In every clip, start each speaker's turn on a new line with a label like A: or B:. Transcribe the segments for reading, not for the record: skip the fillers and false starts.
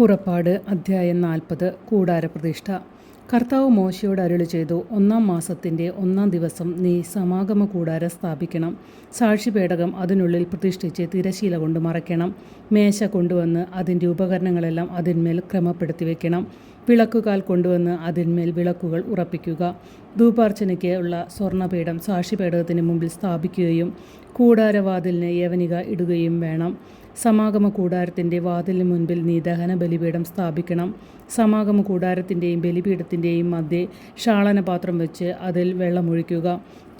A: പുറപ്പാട് അധ്യായം 40 കൂടാരപ്രതിഷ്ഠ. കർത്താവ് മോശയോട് അരുളി ചെയ്തു, 1-ാം മാസത്തിൻ്റെ 1-ാം ദിവസം നീ സമാഗമ കൂടാരം സ്ഥാപിക്കണം. സാക്ഷിപേടകം അതിനുള്ളിൽ പ്രതിഷ്ഠിച്ച് തിരശീല കൊണ്ട് മറയ്ക്കണം. മേശ കൊണ്ടുവന്ന് അതിൻ്റെ ഉപകരണങ്ങളെല്ലാം അതിന്മേൽ ക്രമപ്പെടുത്തി വയ്ക്കണം. വിളക്കുകാൽ കൊണ്ടുവന്ന് അതിന്മേൽ വിളക്കുകൾ ഉറപ്പിക്കുക. ധൂപാർച്ചനയ്ക്ക് ഉള്ള സ്വർണ്ണപീഠം സാക്ഷിപേടകത്തിന് മുമ്പിൽ സ്ഥാപിക്കുകയും കൂടാരവാതിലിന് യവനിക ഇടുകയും വേണം. സമാഗമ കൂടാരത്തിൻ്റെ വാതിലിന് മുൻപിൽ നീ ദഹന ബലിപീഠം സ്ഥാപിക്കണം. സമാഗമ കൂടാരത്തിൻ്റെയും ബലിപീഠത്തിൻ്റെയും മധ്യേ ഷാളനപാത്രം വെച്ച് അതിൽ വെള്ളമൊഴിക്കുക.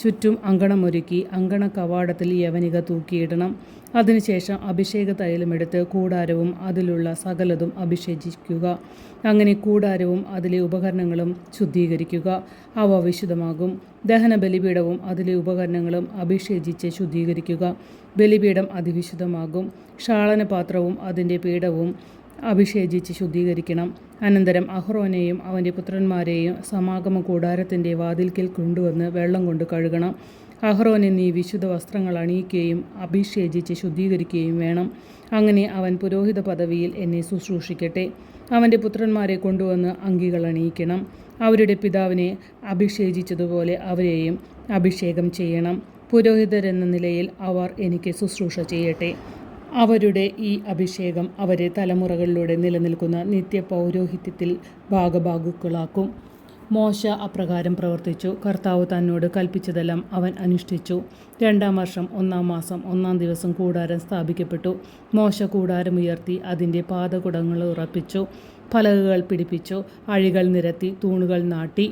A: ചുറ്റും അങ്കണമൊരുക്കി അങ്കണ കവാടത്തിൽ യവനിക തൂക്കിയിടണം. അതിനുശേഷം അഭിഷേക തൈലമെടുത്ത് കൂടാരവും അതിലുള്ള സകലതും അഭിഷേചിക്കുക. അങ്ങനെ കൂടാരവും അതിലെ ഉപകരണങ്ങളും ശുദ്ധീകരിക്കുക, അവ വിശുദ്ധമാകും. ദഹന ബലിപീഠവും അതിലെ ഉപകരണങ്ങളും അഭിഷേചിച്ച് ശുദ്ധീകരിക്കുക, ബലിപീഠം അതിവിശുദ്ധമാകും. ഷാളനപാത്രവും അതിൻ്റെ പീഠവും അഭിഷേചിച്ച് ശുദ്ധീകരിക്കണം. അനന്തരം അഹ്റോനെയും അവൻ്റെ പുത്രന്മാരെയും സമാഗമ കൂടാരത്തിൻ്റെ വാതിൽക്കൽ കൊണ്ടുവന്ന് വെള്ളം കൊണ്ട് കഴുകണം. അഹ്റോനെ നീ വിശുദ്ധ വസ്ത്രങ്ങൾ അണിയിക്കുകയും അഭിഷേചിച്ച് ശുദ്ധീകരിക്കുകയും വേണം. അങ്ങനെ അവൻ പുരോഹിത പദവിയിൽ എന്നെ ശുശ്രൂഷിക്കട്ടെ. അവൻ്റെ പുത്രന്മാരെ കൊണ്ടുവന്ന് അങ്കികൾ അണിയിക്കണം. അവരുടെ പിതാവിനെ അഭിഷേചിച്ചതുപോലെ അവരെയും അഭിഷേകം ചെയ്യണം. പുരോഹിതരെന്ന നിലയിൽ അവർ എനിക്ക് ശുശ്രൂഷ ചെയ്യട്ടെ. അവരുടെ ഈ അഭിഷേകം അവരെ തലമുറകളിലൂടെ നിലനിൽക്കുന്ന നിത്യപൗരോഹിത്യത്തിൽ ഭാഗഭാഗുക്കളാക്കും. മോശ അപ്രകാരം പ്രവർത്തിച്ചു. കർത്താവ് തന്നോട് കൽപ്പിച്ചതെല്ലാം അവൻ അനുഷ്ഠിച്ചു. 2-ാം വർഷം 1-ാം മാസം 1-ാം ദിവസം കൂടാരം സ്ഥാപിക്കപ്പെട്ടു. മോശ കൂടാരമുയർത്തി അതിൻ്റെ പാദകുടങ്ങൾ ഉറപ്പിച്ചു, പലകകൾ പിടിപ്പിച്ചു, അഴികൾ നിരത്തി, തൂണുകൾ നാട്ടി.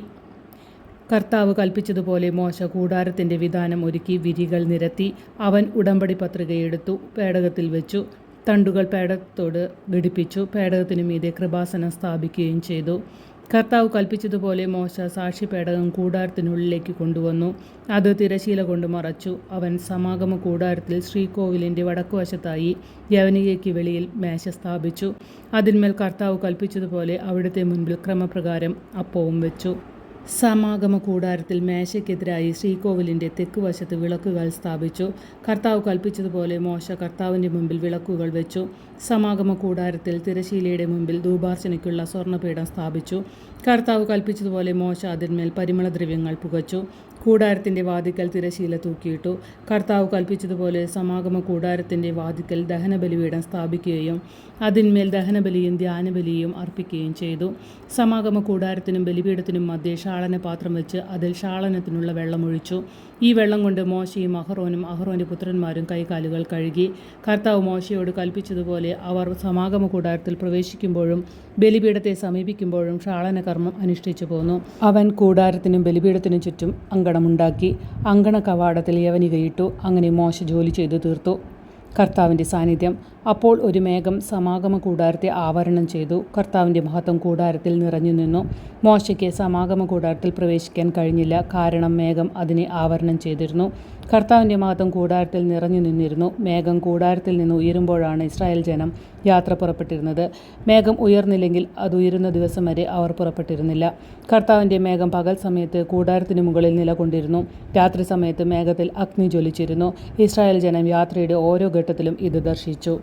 A: കർത്താവ് കൽപ്പിച്ചതുപോലെ മോശ കൂടാരത്തിൻ്റെ വിധാനം ഒരുക്കി വിരികൾ നിരത്തി. അവൻ ഉടമ്പടി പത്രികയെടുത്തു, പേടകത്തിൽ വെച്ചു. തണ്ടുകൾ പേടകത്തോട് ഘടിപ്പിച്ചു. പേടകത്തിനു മീതെ കൃപാസനം സ്ഥാപിക്കുകയും ചെയ്തു. കർത്താവ് കൽപ്പിച്ചതുപോലെ മോശ സാക്ഷിപേടകം കൂടാരത്തിനുള്ളിലേക്ക് കൊണ്ടുവന്നു. അത് തിരശീല കൊണ്ട് മറച്ചു. അവൻ സമാഗമ കൂടാരത്തിൽ ശ്രീകോവിലിൻ്റെ വടക്കുവശത്തായി യവനികയ്ക്ക് വെളിയിൽ മേശ സ്ഥാപിച്ചു. അതിന്മേൽ കർത്താവ് കൽപ്പിച്ചതുപോലെ അവിടുത്തെ മുൻപിൽ ക്രമപ്രകാരം അപ്പവും വെച്ചു. സമാഗമ കൂടാരത്തിൽ മേശയ്ക്കെതിരായി ശ്രീകോവിലിൻ്റെ തെക്കുവശത്ത് വിളക്കുകൾ സ്ഥാപിച്ചു. കർത്താവ് കൽപ്പിച്ചതുപോലെ മോശ കർത്താവിൻ്റെ മുമ്പിൽ വിളക്കുകൾ വെച്ചു. സമാഗമ കൂടാരത്തിൽ തിരശീലയുടെ മുമ്പിൽ ധൂപാർച്ചനയ്ക്കുള്ള സ്വർണ്ണപീഠം സ്ഥാപിച്ചു. കർത്താവ് കൽപ്പിച്ചതുപോലെ മോശ അതിന്മേൽ പരിമളദ്രവ്യങ്ങൾ പുകച്ചു. കൂടാരത്തിൻ്റെ വാതിക്കൽ തിരശീല തൂക്കിയിട്ടു. കർത്താവ് കൽപ്പിച്ചതുപോലെ സമാഗമ കൂടാരത്തിൻ്റെ വാതിക്കൽ ദഹനബലിപീഠം സ്ഥാപിക്കുകയും അതിന്മേൽ ദഹനബലിയും ധ്യാനബലിയും അർപ്പിക്കുകയും ചെയ്തു. സമാഗമ കൂടാരത്തിനും ബലിപീഠത്തിനും മധ്യേ ഷാളനപാത്രം വെച്ച് അതിൽ ഷാളനത്തിനുള്ള വെള്ളമൊഴിച്ചു. ഈ വെള്ളം കൊണ്ട് മോശയും അഹ്റോനും അഹ്റോൻ്റെ പുത്രന്മാരും കൈകാലുകൾ കഴുകി. കർത്താവ് മോശയോട് കൽപ്പിച്ചതുപോലെ അവർ സമാഗമ കൂടാരത്തിൽ പ്രവേശിക്കുമ്പോഴും ബലിപീഠത്തെ സമീപിക്കുമ്പോഴും ഷാളനകർമ്മം അനുഷ്ഠിച്ചു പോന്നു. അവൻ കൂടാരത്തിനും ബലിപീഠത്തിനും ചുറ്റും അങ്കണമുണ്ടാക്കി. അങ്കണ കവാടത്തിൽ യവനികയിട്ടു. അങ്ങനെ മോശ ജോലി ചെയ്തു തീർത്തു. കർത്താവിൻ്റെ സാന്നിധ്യം. അപ്പോൾ ഒരു മേഘം സമാഗമ കൂടാരത്തെ ആവരണം ചെയ്തു. കർത്താവിൻ്റെ മഹത്വം കൂടാരത്തിൽ നിറഞ്ഞു നിന്നു. മോശയ്ക്ക് സമാഗമ കൂടാരത്തിൽ പ്രവേശിക്കാൻ കഴിഞ്ഞില്ല, കാരണം മേഘം അതിനെ ആവരണം ചെയ്തിരുന്നു. കർത്താവിൻ്റെ മഹത്വം കൂടാരത്തിൽ നിറഞ്ഞു നിന്നിരുന്നു. മേഘം കൂടാരത്തിൽ നിന്ന് ഉയരുമ്പോഴാണ് ഇസ്രായേൽ ജനം യാത്ര പുറപ്പെട്ടിരുന്നത്. മേഘം ഉയർന്നില്ലെങ്കിൽ അത് ഉയരുന്ന ദിവസം വരെ അവർ പുറപ്പെട്ടിരുന്നില്ല. കർത്താവിൻ്റെ മേഘം പകൽ സമയത്ത് കൂടാരത്തിന് മുകളിൽ നിലകൊണ്ടിരുന്നു. രാത്രി സമയത്ത് മേഘത്തിൽ അഗ്നി ജ്വലിച്ചിരുന്നു. ഇസ്രായേൽ ജനം യാത്രയുടെ ഓരോ ഘട്ടത്തിലും ഇത് ദർശിച്ചു.